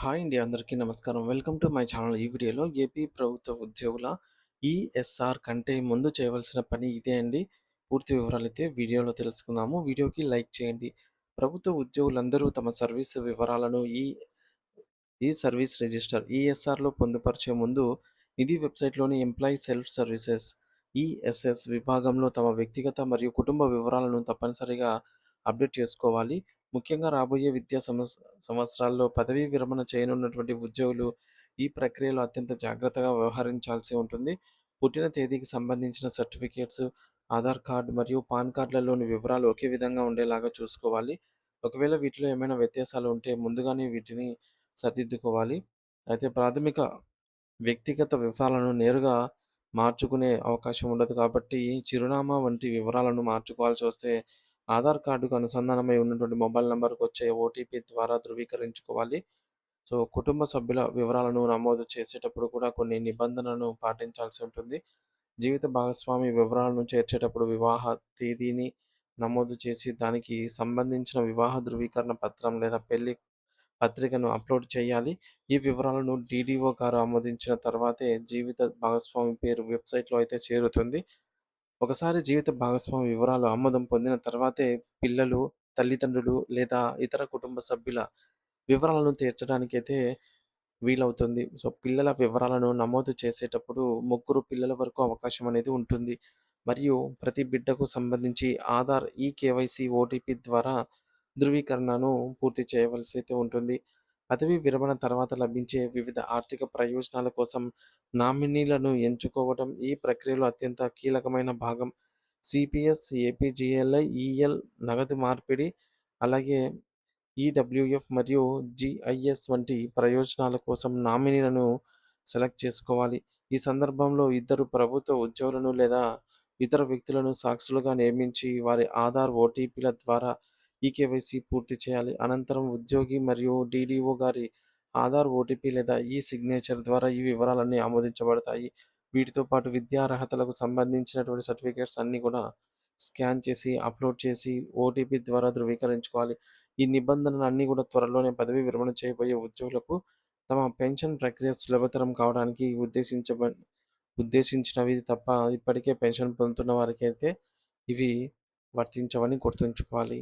Hi అండి. అందరికీ నమస్కారం. Welcome to my channel. ఈ వీడియోలో ఏపీ ప్రభుత్వ ఉద్యోగుల ఈఎస్ఆర్ కంటే ముందు చేయవలసిన పని ఇదే అండి. పూర్తి వివరాలైతే వీడియోలో తెలుసుకుందాము. వీడియోకి లైక్ చేయండి. ప్రభుత్వ ఉద్యోగులందరూ తమ సర్వీసు వివరాలను ఈ సర్వీస్ రిజిస్టర్ ఈఎస్ఆర్‌లో పొందుపరిచే ముందు ఇది వెబ్‌సైట్‌లోని ఎంప్లాయీ సెల్ఫ్ సర్వీసెస్ ఈఎస్ఎస్ విభాగంలో తమ వ్యక్తిగత మరియు కుటుంబ వివరాలను తప్పనిసరిగా అప్డేట్ చేసుకోవాలి. ముఖ్యంగా రాబోయే విద్యా సంవత్సరాల్లో పదవీ విరమణ చేయనున్నటువంటి ఉద్యోగులు ఈ ప్రక్రియలో అత్యంత జాగ్రత్తగా వ్యవహరించాల్సి ఉంటుంది. పుట్టిన తేదీకి సంబంధించిన సర్టిఫికేట్స్, ఆధార్ కార్డ్ మరియు పాన్ కార్డ్‌లలోని వివరాలు ఒకే విధంగా ఉండేలాగా చూసుకోవాలి. ఒకవేళ వీటిలో ఏమైనా వ్యత్యాసాలు ఉంటే ముందుగానే వీటిని సరిదిద్దుకోవాలి. అయితే ప్రాథమిక వ్యక్తిగత వివరాలను నేరుగా మార్చుకునే అవకాశం ఉండదు కాబట్టి, చిరునామా వంటి వివరాలను మార్చుకోవాల్సి వస్తే ఆధార్ కార్డుకు అనుసంధానమై ఉన్నటువంటి మొబైల్ నంబర్‌కు వచ్చే ఓటీపీ ద్వారా ధృవీకరించుకోవాలి. సో, కుటుంబ సభ్యుల వివరాలను నమోదు చేసేటప్పుడు కూడా కొన్ని నిబంధనలను పాటించాల్సి ఉంటుంది. జీవిత భాగస్వామి వివరాలను చేర్చేటప్పుడు వివాహ తేదీని నమోదు చేసి, దానికి సంబంధించిన వివాహ ధృవీకరణ పత్రం లేదా పెళ్లి పత్రికను అప్లోడ్ చేయాలి. ఈ వివరాలను డీడీఓ గారు ఆమోదించిన తర్వాతే జీవిత భాగస్వామి పేరు వెబ్‌సైట్‌లో అయితే చేరుతుంది. ఒకసారి జీవిత భాగస్వామి వివరాలు ఆమోదం పొందిన తర్వాతే పిల్లలు, తల్లిదండ్రులు లేదా ఇతర కుటుంబ సభ్యుల వివరాలను తీర్చడానికైతే వీలవుతుంది. సో, పిల్లల వివరాలను నమోదు చేసేటప్పుడు ముగ్గురు పిల్లల వరకు అవకాశం అనేది ఉంటుంది. మరియు ప్రతి బిడ్డకు సంబంధించి ఆధార్, ఈకేవైసీ, ఓటీపీ ద్వారా ధృవీకరణను పూర్తి చేయవలసి అయితే ఉంటుంది. పదవీ విరమణ తర్వాత లభించే వివిధ ఆర్థిక ప్రయోజనాల కోసం నామినీలను ఎంచుకోవడం ఈ ప్రక్రియలో అత్యంత కీలకమైన భాగం. సిపిఎస్, ఏపీజీఎల్ఐ, ఈఎల్, నగదు మార్పిడి, అలాగే ఈడబ్ల్యూఎఫ్ మరియు జీఐఎస్ వంటి ప్రయోజనాల కోసం నామినీలను సెలెక్ట్ చేసుకోవాలి. ఈ సందర్భంలో ఇద్దరు ప్రభుత్వ ఉద్యోగులను లేదా ఇతర వ్యక్తులను సాక్షులుగా నియమించి వారి ఆధార్, ఓటీపీల ద్వారా ఈకేవైసీ పూర్తి చేయాలి. అనంతరం ఉద్యోగి మరియు డీడీఓ గారి ఆధార్, ఓటీపీ లేదా సిగ్నేచర్ ద్వారా ఈ వివరాలన్నీ ఆమోదించబడతాయి. వీటితో పాటు విద్యా అర్హతలకు సంబంధించినటువంటి సర్టిఫికేట్స్ అన్నీ కూడా స్కాన్ చేసి, అప్లోడ్ చేసి ఓటీపీ ద్వారా ధృవీకరించుకోవాలి. ఈ నిబంధనలన్నీ కూడా త్వరలోనే పదవీ విరమణ చేయబోయే ఉద్యోగులకు తమ పెన్షన్ ప్రక్రియ సులభతరం కావడానికి ఉద్దేశించినవి తప్ప ఇప్పటికే పెన్షన్ పొందుతున్న వారికైతే ఇవి వర్తించవని గుర్తుంచుకోవాలి.